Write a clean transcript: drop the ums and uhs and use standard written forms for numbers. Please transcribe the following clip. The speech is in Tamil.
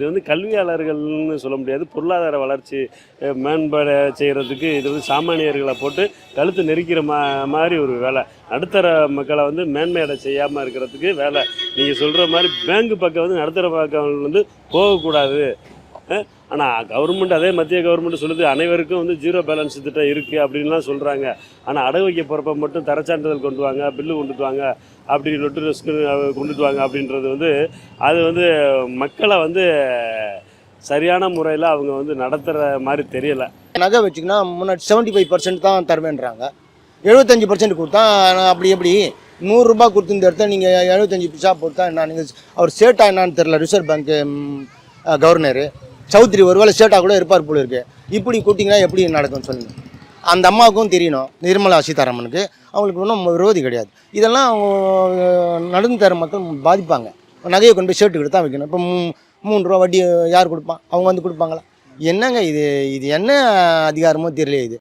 இது வந்து கல்வியாளர்கள்னு சொல்ல முடியாது. பொருளாதார வளர்ச்சி மேம்பட செய்கிறதுக்கு இது வந்து சாமானியர்களை போட்டு கழுத்து நெரிக்கிற மாதிரி ஒரு வேலை. நடுத்தர மக்களை வந்து மேன்மையடை செய்யாமல் இருக்கிறதுக்கு வேலை. நீங்கள் சொல்கிற மாதிரி பேங்க் பக்கம் வந்து நடுத்தர மக்கள் வந்து போகக்கூடாது. ஆனால் கவர்மெண்ட் அதே மத்திய கவர்மெண்ட் சொல்லுது அனைவருக்கும் வந்து ஜீரோ பேலன்ஸ் திட்டம் இருக்குது அப்படின்லாம் சொல்கிறாங்க. ஆனால் அடகு வைக்க போகிறப்ப மட்டும் தரச்சான்றிதழ் கொண்டு வாங்க, பில்லு கொண்டுட்டு வாங்க, அப்படி நொட்டு கொண்டுட்டு வாங்க அப்படின்றது வந்து அது வந்து மக்களை வந்து சரியான முறையில் அவங்க வந்து நடத்துகிற மாதிரி தெரியலை. நகை வச்சுக்கினா முன்னாடி 75% தான் தருவேன்றாங்க. 75% கொடுத்தா அப்படி எப்படி 100 ரூபாய் கொடுத்து இந்த இடத்த நீங்கள் 75 பைசா கொடுத்தா என்ன? நீங்கள் அவர் சேட்டா என்னான்னு தெரில. ரிசர்வ் பேங்க்கு கவர்னரு சௌத்ரி ஒருவேளை சேட்டா கூட இருப்பார் போல இருக்கு. இப்படி கூட்டிங்கன்னா எப்படி நடக்கும்னு சொல்லுங்கள். அந்த அம்மாவுக்கும் தெரியணும், நிர்மலா சீதாராமனுக்கு. அவங்களுக்கு ஒன்றும் விரோதி கிடையாது. இதெல்லாம் அவங்க நடந்து தர மக்கள் பாதிப்பாங்க. நகையை கொண்டு போய் ஷர்ட்டுக்கிட்டு தான் வைக்கணும். இப்போ 3 ரூபா வட்டி யார் கொடுப்பான்? அவங்க வந்து கொடுப்பாங்களா? என்னங்க இது? இது என்ன அதிகாரமோ தெரியல இது.